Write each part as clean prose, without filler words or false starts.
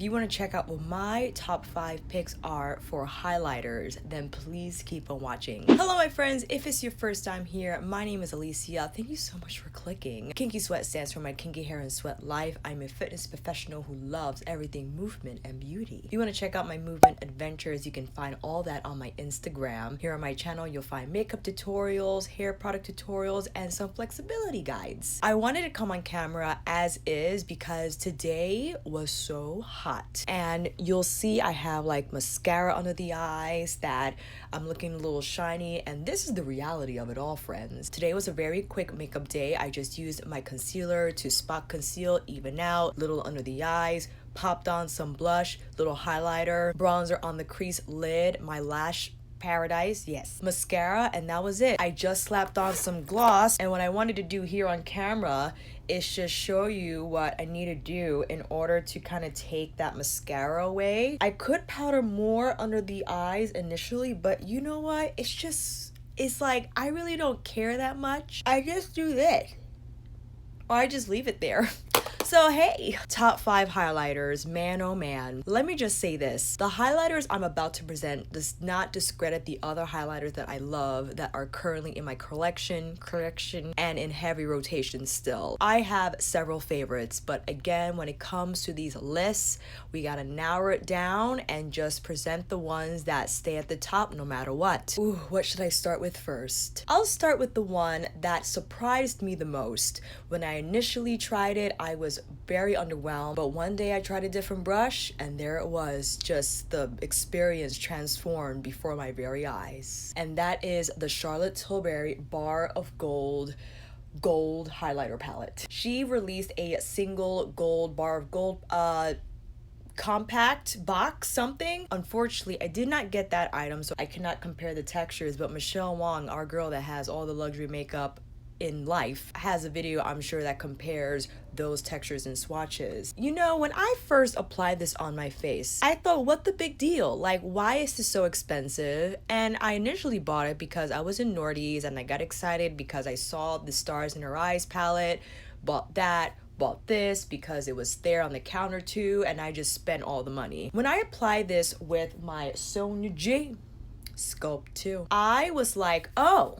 If you want to check out what my top 5 picks are for highlighters, then please keep on watching. Hello my friends, if it's your first time here, my name is Alicia. Thank you so much for clicking. Kinky Sweat stands for my kinky hair and sweat life. I'm a fitness professional who loves everything movement and beauty. If you want to check out my movement adventures, you can find all that on my Instagram. Here on my channel, you'll find makeup tutorials, hair product tutorials, and some flexibility guides. I wanted to come on camera as is because today was so hot, and you'll see I have like mascara under the eyes that I'm looking a little shiny, and this is the reality of it all, friends. Today was a very quick makeup day. I just used my concealer to spot conceal, even out, little under the eyes, popped on some blush, little highlighter, bronzer on the crease lid, my lash paradise, yes, mascara, and that was it. I just slapped on some gloss, and what I wanted to do here on camera is just show you what I need to do in order to kind of take that mascara away. I could powder more under the eyes initially, but you know what? It's like I really don't care that much. I just do this, or I just leave it there. So hey, top 5 highlighters, man oh man. Let me just say this, the highlighters I'm about to present does not discredit the other highlighters that I love that are currently in my collection, and in heavy rotation still. I have several favorites, but again, when it comes to these lists, we gotta narrow it down and just present the ones that stay at the top no matter what. Ooh, what should I start with first? I'll start with the one that surprised me the most. When I initially tried it, I was very underwhelmed, but one day I tried a different brush and there it was, just the experience transformed before my very eyes. And that is the Charlotte Tilbury Bar of Gold highlighter palette. She released a single gold bar of gold compact box something. Unfortunately, I did not get that item, so I cannot compare the textures, but Michelle Wong, our girl that has all the luxury makeup in life, has a video I'm sure that compares those textures and swatches. You know, when I first applied this on my face, I thought, what the big deal? Like, why is this so expensive? And I initially bought it because I was in Nordy's and I got excited because I saw the Stars in Her Eyes palette, bought that, bought this because it was there on the counter too, and I just spent all the money. When I applied this with my Sonia G Sculpt 2, I was like, oh,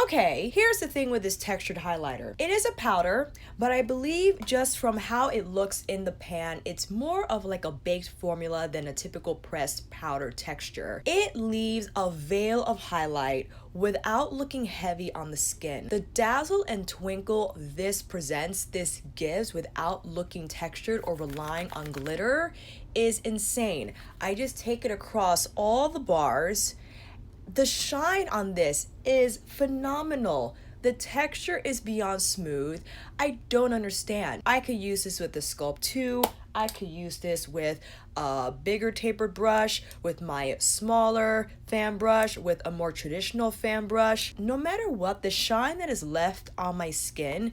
okay, here's the thing with this textured highlighter. It is a powder, but I believe just from how it looks in the pan, it's more of like a baked formula than a typical pressed powder texture. It leaves a veil of highlight without looking heavy on the skin. The dazzle and twinkle this gives without looking textured or relying on glitter is insane. I just take it across all the bars. The shine on this is phenomenal. The texture is beyond smooth. I don't understand. I could use this with the Sculpt 2. I could use this with a bigger tapered brush, with my smaller fan brush, with a more traditional fan brush. No matter what, the shine that is left on my skin,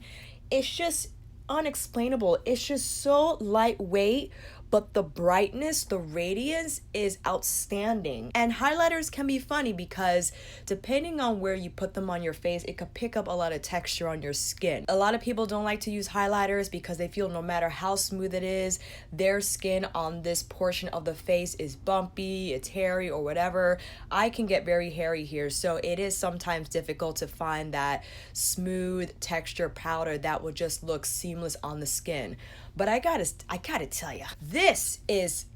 it's just unexplainable. It's just so lightweight, but the brightness, the radiance is outstanding. And highlighters can be funny because depending on where you put them on your face, it could pick up a lot of texture on your skin. A lot of people don't like to use highlighters because they feel no matter how smooth it is, their skin on this portion of the face is bumpy, it's hairy or whatever. I can get very hairy here, so it is sometimes difficult to find that smooth texture powder that would just look seamless on the skin. But I gotta tell you, this is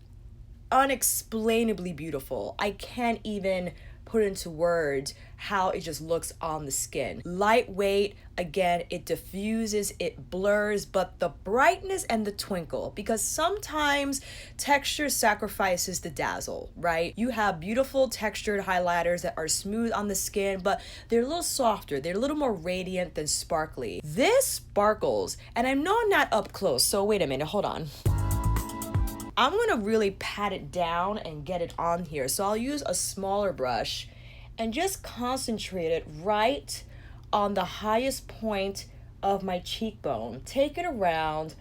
unexplainably beautiful. I can't even put into words how it just looks on the skin. Lightweight, again, it diffuses, it blurs, but the brightness and the twinkle, because sometimes texture sacrifices the dazzle, right? You have beautiful textured highlighters that are smooth on the skin, but they're a little softer, they're a little more radiant than sparkly. This sparkles, and I know I'm not up close, so wait a minute, hold on. I'm gonna really pat it down and get it on here. So I'll use a smaller brush and just concentrate it right on the highest point of my cheekbone. Take it around,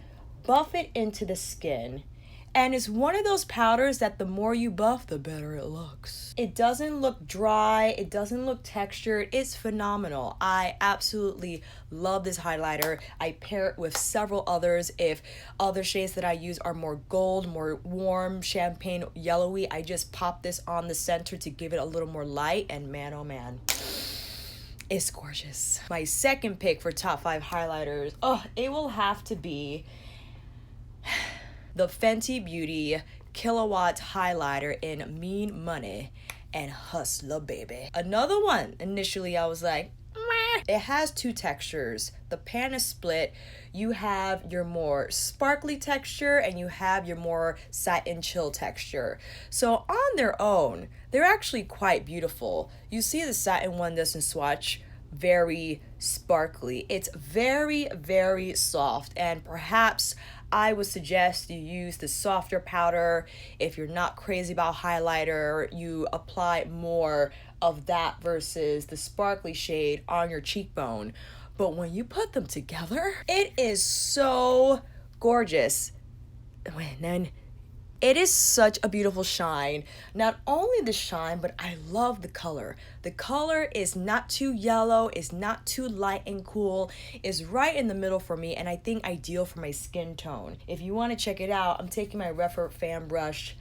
buff it into the skin, And it's one of those powders that the more you buff, the better it looks. It doesn't look dry, it doesn't look textured, it's phenomenal. I absolutely love this highlighter. I pair it with several others. If other shades that I use are more gold, more warm, champagne, yellowy, I just pop this on the center to give it a little more light, and man, oh man, it's gorgeous. My second pick for top 5 highlighters, it will have to be the Fenty Beauty Killawatt highlighter in Mean Money and Hustla, baby. Another one, initially I was like, meh. It has 2 textures. The pan is split. You have your more sparkly texture and you have your more satin chill texture. So on their own, they're actually quite beautiful. You see the satin one doesn't swatch very sparkly. It's very, very soft, and perhaps I would suggest you use the softer powder. If you're not crazy about highlighter, you apply more of that versus the sparkly shade on your cheekbone. But when you put them together, it is so gorgeous. It is such a beautiful shine. Not only the shine, but I love the color. The color is not too yellow, it's not too light and cool. It's right in the middle for me, and I think ideal for my skin tone. If you want to check it out, I'm taking my Refer fan brush,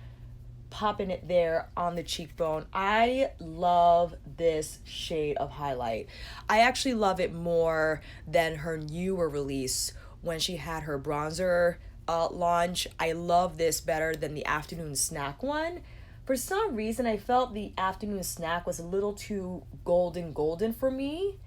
popping it there on the cheekbone. I love this shade of highlight. I actually love it more than her newer release when she had her bronzer launch. I love this better than the afternoon snack one. For some reason, I felt the afternoon snack was a little too golden for me.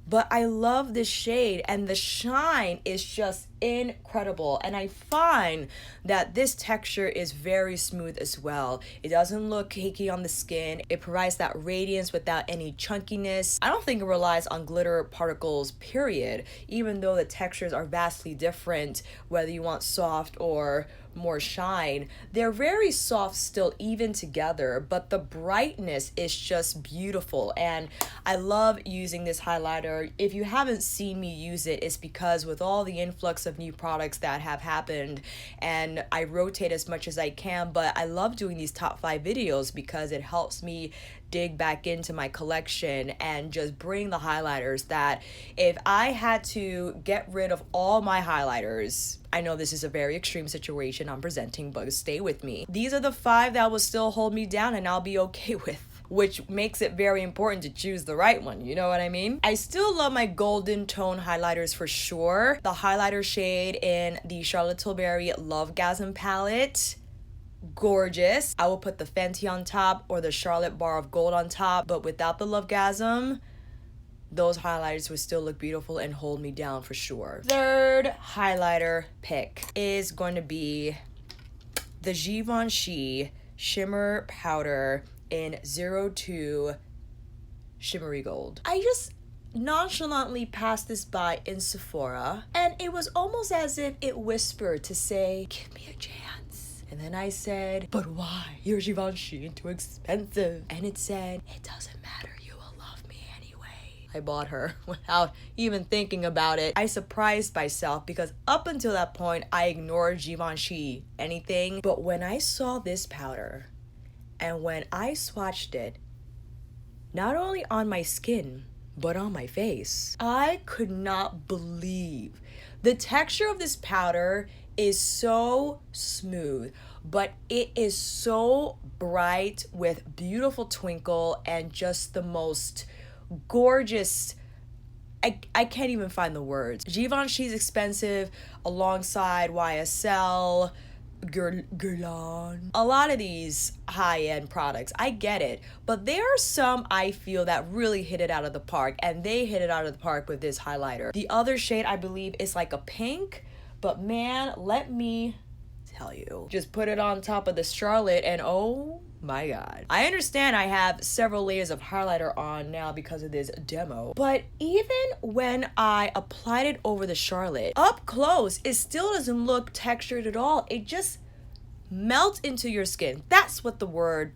But I love this shade, and the shine is just incredible. And I find that this texture is very smooth as well. It doesn't look cakey on the skin. It provides that radiance without any chunkiness. I don't think it relies on glitter particles, period, even though the textures are vastly different, whether you want soft or more shine. They're very soft still, even together, but the brightness is just beautiful, and I love using this highlighter. If you haven't seen me use it, it's because with all the influx of new products that have happened, and I rotate as much as I can, but I love doing these top 5 videos because it helps me dig back into my collection and just bring the highlighters that if I had to get rid of all my highlighters, I know this is a very extreme situation I'm presenting, but stay with me. These are the 5 that will still hold me down and I'll be okay with, which makes it very important to choose the right one, you know what I mean? I still love my golden tone highlighters for sure. The highlighter shade in the Charlotte Tilbury Lovegasm palette, gorgeous. I will put the Fenty on top or the Charlotte Bar of Gold on top, but without the Lovegasm, those highlighters would still look beautiful and hold me down for sure. Third highlighter pick is going to be the Givenchy Shimmer Powder in 02 Shimmery Gold. I just nonchalantly passed this by in Sephora, and it was almost as if it whispered to say, give me a chance. And then I said, but why? You're Givenchy and too expensive. And it said, it doesn't matter, you will love me anyway. I bought her without even thinking about it. I surprised myself because up until that point, I ignored Givenchy anything. But when I saw this powder and when I swatched it, not only on my skin, but on my face, I could not believe. The texture of this powder is so smooth, but it is so bright with beautiful twinkle and just the most gorgeous. I can't even find the words. Givenchy's expensive alongside YSL, Guerlain. A lot of these high-end products, I get it, but there are some I feel that really hit it out of the park, and they hit it out of the park with this highlighter. The other shade I believe is like a pink, but man, let me tell you, just put it on top of the Charlotte and oh my god. I understand I have several layers of highlighter on now because of this demo, but even when I applied it over the Charlotte, up close, it still doesn't look textured at all. It just melts into your skin. That's what the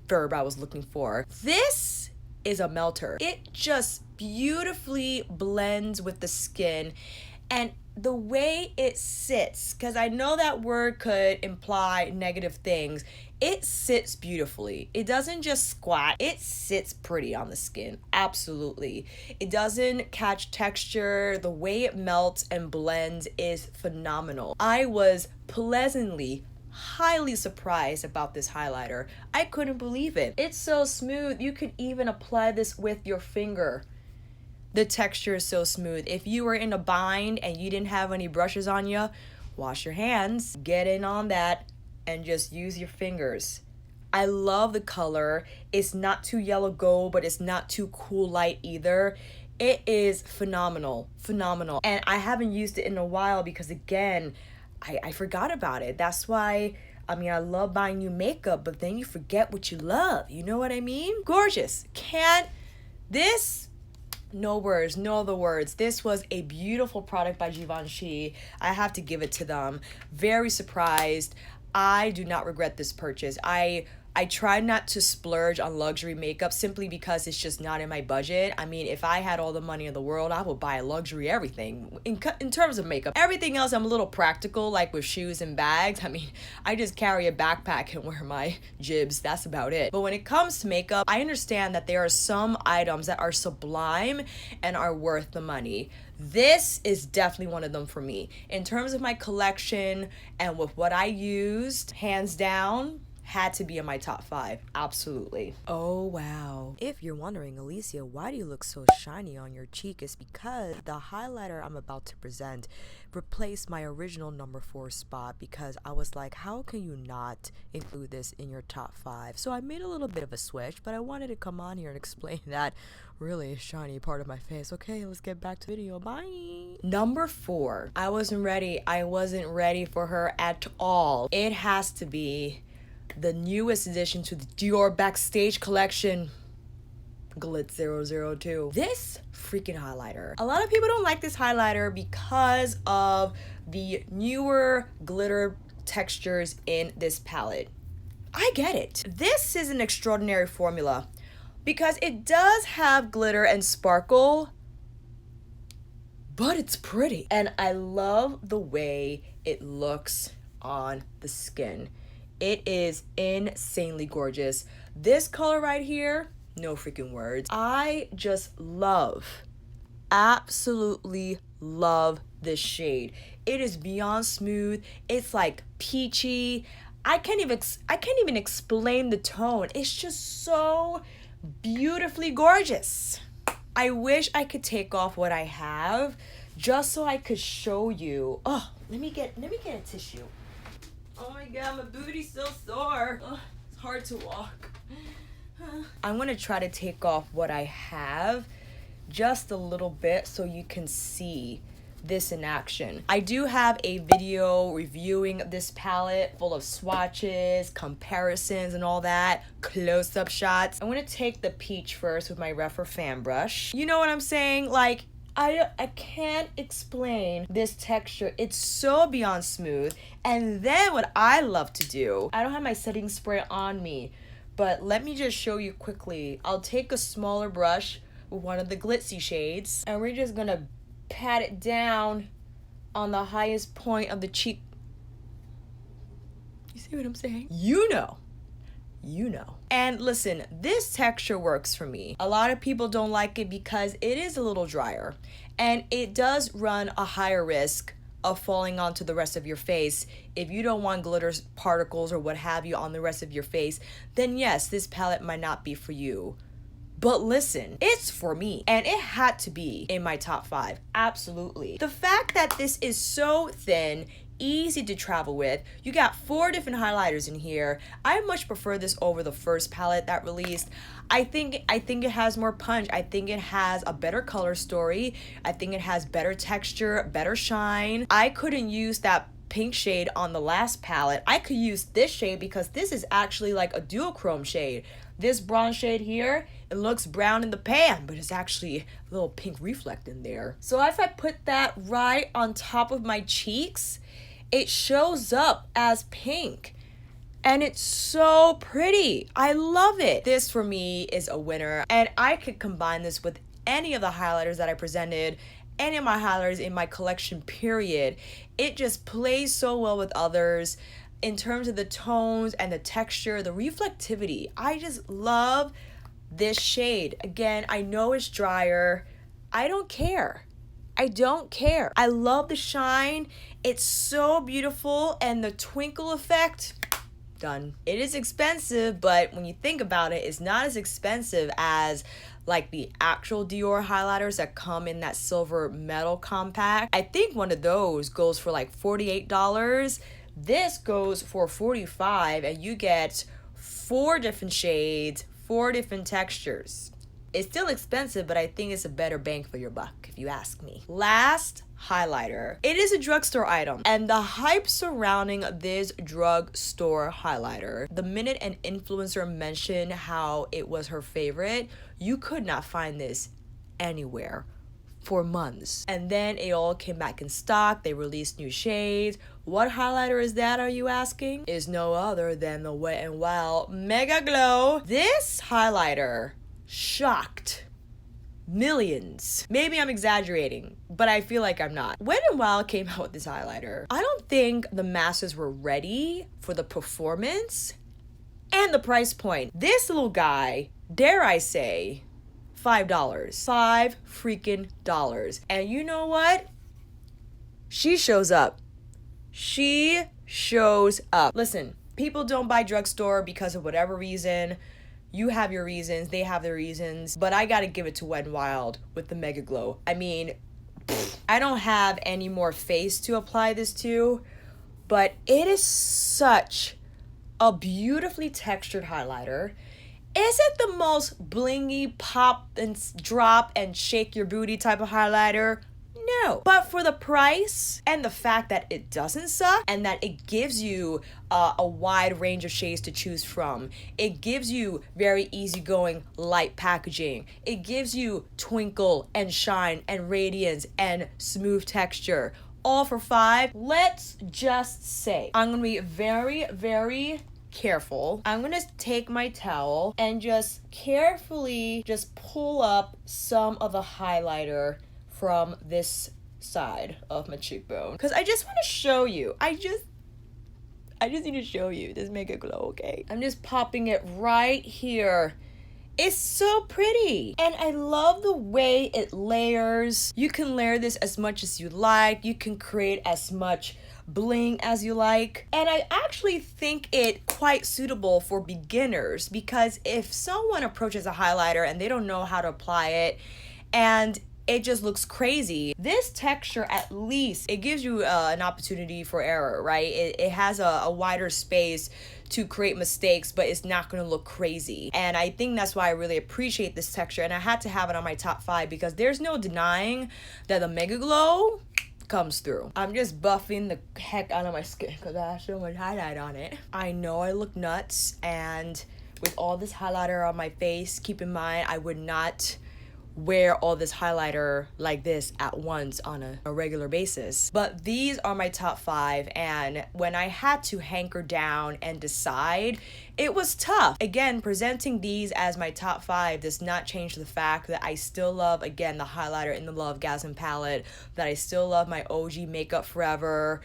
verb I was looking for. This is a melter. It just beautifully blends with the skin, and the way it sits, because I know that word could imply negative things, it sits beautifully. It doesn't just squat, it sits pretty on the skin. Absolutely. It doesn't catch texture. The way it melts and blends is phenomenal. I was pleasantly highly surprised about this highlighter. I couldn't believe it. It's so smooth. You could even apply this with your finger. The texture is so smooth. If you were in a bind and you didn't have any brushes on you, wash your hands, get in on that, and just use your fingers. I love the color. It's not too yellow gold, but it's not too cool light either. It is phenomenal, phenomenal. And I haven't used it in a while because, again, I forgot about it. That's why, I mean, I love buying new makeup, but then you forget what you love. You know what I mean? Gorgeous. No words, no other words. This was a beautiful product by Givenchy. I have to give it to them. Very surprised. I do not regret this purchase. I try not to splurge on luxury makeup simply because it's just not in my budget. I mean, if I had all the money in the world, I would buy luxury everything in terms of makeup. Everything else, I'm a little practical, like with shoes and bags. I mean, I just carry a backpack and wear my jibs. That's about it. But when it comes to makeup, I understand that there are some items that are sublime and are worth the money. This is definitely one of them for me. In terms of my collection and with what I used, hands down, had to be in my top 5. Absolutely. Oh, wow. If you're wondering, Alicia, why do you look so shiny on your cheek? It's because the highlighter I'm about to present replaced my original number 4 spot, because I was like, how can you not include this in your top 5? So I made a little bit of a switch, but I wanted to come on here and explain that really shiny part of my face. Okay, let's get back to the video. Bye. Number 4. I wasn't ready for her at all. It has to be the newest addition to the Dior Backstage collection, Glitz 002. This freaking highlighter. A lot of people don't like this highlighter because of the newer glitter textures in this palette. I get it. This is an extraordinary formula because it does have glitter and sparkle, but it's pretty. And I love the way it looks on the skin. It is insanely gorgeous. This color right here, no freaking words. I just absolutely love this shade. It is beyond smooth. It's like peachy. I can't even explain the tone. It's just so beautifully gorgeous. I wish I could take off what I have just so I could show you. Oh, let me get a tissue. Oh my god, my booty's so sore. Ugh, it's hard to walk. I'm gonna try to take off what I have just a little bit so you can see this in action. I do have a video reviewing this palette full of swatches, comparisons, and all that, close-up shots. I'm gonna take the peach first with my Rephr fan brush. You know what I'm saying? Like, I can't explain this texture. It's so beyond smooth. And then what I love to do, I don't have my setting spray on me, but let me just show you quickly. I'll take a smaller brush with one of the glitzy shades, and we're just gonna pat it down on the highest point of the cheek. You see what I'm saying? You know. And listen, this texture works for me. A lot of people don't like it because it is a little drier, and it does run a higher risk of falling onto the rest of your face. If you don't want glitter particles or what have you on the rest of your face, then yes, this palette might not be for you. But listen, it's for me, and it had to be in my top 5. Absolutely. The fact that this is so thin, easy to travel with. You got 4 different highlighters in here. I much prefer this over the first palette that released. I think it has more punch. I think it has a better color story. I think it has better texture, better shine. I couldn't use that pink shade on the last palette. I could use this shade because this is actually like a duochrome shade. This bronze shade here, it looks brown in the pan, but it's actually a little pink reflect in there. So if I put that right on top of my cheeks, it shows up as pink. And it's so pretty. I love it. This for me is a winner. And I could combine this with any of the highlighters that I presented any of my highlighters in my collection, period. It just plays so well with others in terms of the tones and the texture, the reflectivity. I just love this shade. Again, I know it's drier. I don't care. I don't care. I love the shine. It's so beautiful, and the twinkle effect, done. It is expensive, but when you think about it, it's not as expensive as like the actual Dior highlighters that come in that silver metal compact. I think one of those goes for like $48. This goes for $45, and you get 4 different shades, 4 different textures. It's still expensive, but I think it's a better bang for your buck, if you ask me. Last highlighter. It is a drugstore item, and the hype surrounding this drugstore highlighter, the minute an influencer mentioned how it was her favorite, you could not find this anywhere for months. And then it all came back in stock. They released new shades. What highlighter is that, are you asking? Is no other than the Wet n Wild Megaglo. This highlighter shocked millions. Maybe I'm exaggerating, but I feel like I'm not. Wet n Wild came out with this highlighter. I don't think the masses were ready for the performance and the price point. This little guy, dare I say, $5. $5 freaking dollars. And you know what? She shows up. She shows up. Listen, people don't buy drugstore because of whatever reason. You have your reasons, they have their reasons, but I gotta give it to Wet n Wild with the Megaglo. I mean, I don't have any more face to apply this to, but it is such a beautifully textured highlighter. Is it the most blingy pop and drop and shake your booty type of highlighter? No. But for the price and the fact that it doesn't suck and that it gives you a wide range of shades to choose from, it gives you very easygoing light packaging, it gives you twinkle and shine and radiance and smooth texture, all for $5. Let's just say I'm gonna be very, very careful. I'm gonna take my towel and just carefully just pull up some of the highlighter from this side of my cheekbone, because I just want to show you. I just need to show you this Megaglo, okay? I'm just popping it right here. It's so pretty, and I love the way it layers. You can layer this as much as you like. You can create as much bling as you like, and I actually think it quite suitable for beginners, because if someone approaches a highlighter and they don't know how to apply it and it just looks crazy, this texture, at least it gives you an opportunity for error, right? It has a wider space to create mistakes, but it's not gonna look crazy. And I think that's why I really appreciate this texture, and I had to have it on my top 5 because there's no denying that the Megaglo comes through. I'm just buffing the heck out of my skin because I have so much highlight on it. I know I look nuts, and with all this highlighter on my face, keep in mind I would not wear all this highlighter like this at once on a regular basis. But these are my top 5, and when I had to hanker down and decide, it was tough. Again, presenting these as my top 5 does not change the fact that I still love, again, the highlighter in the Love Gasm palette, that I still love my OG Makeup Forever,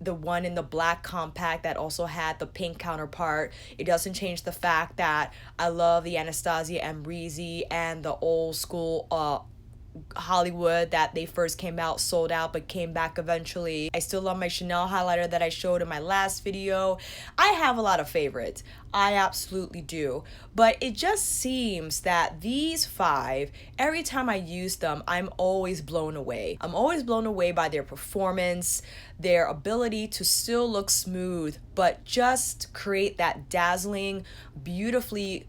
the one in the black compact that also had the pink counterpart. It doesn't change the fact that I love the Anastasia Ambrisi and the old school Hollywood that they first came out, sold out, but came back eventually. I still love my Chanel highlighter that I showed in my last video. I have a lot of favorites. I absolutely do. But it just seems that these 5, every time I use them, I'm always blown away. I'm always blown away by their performance, their ability to still look smooth, but just create that dazzling, beautifully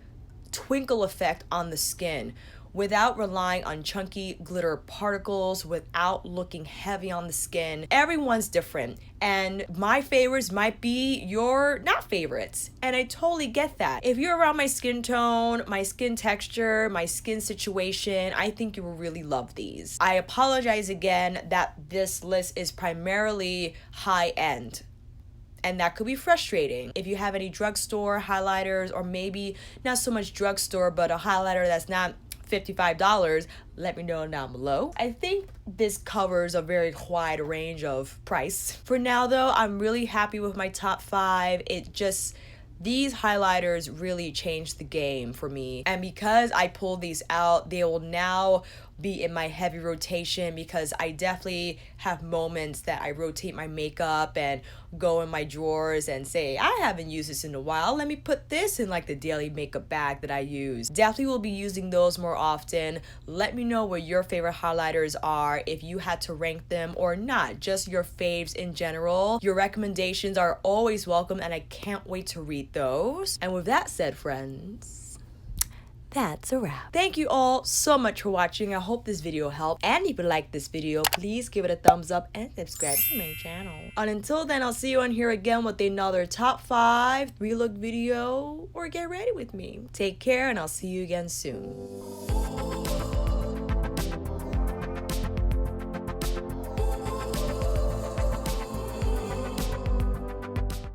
twinkle effect on the skin, without relying on chunky glitter particles, without looking heavy on the skin. Everyone's different, and my favorites might be your not favorites, and I totally get that. If you're around my skin tone, my skin texture, my skin situation, I think you will really love these. I apologize again that this list is primarily high-end, and that could be frustrating. If you have any drugstore highlighters, or maybe not so much drugstore, but a highlighter that's not $55, let me know down below. I think this covers a very wide range of price. For now though, I'm really happy with my top 5. These highlighters really changed the game for me. And because I pulled these out, they will now be in my heavy rotation, because I definitely have moments that I rotate my makeup and go in my drawers and say, I haven't used this in a while, let me put this in like the daily makeup bag that I use. Definitely will be using those more often. Let me know what your favorite highlighters are, if you had to rank them or not, just your faves in general. Your recommendations are always welcome and I can't wait to read those. And with that said, friends, that's a wrap. Thank you all so much for watching. I hope this video helped. And if you like this video, please give it a thumbs up and subscribe to my channel. And until then, I'll see you on here again with another top 5 relook video, or get ready with me. Take care and I'll see you again soon.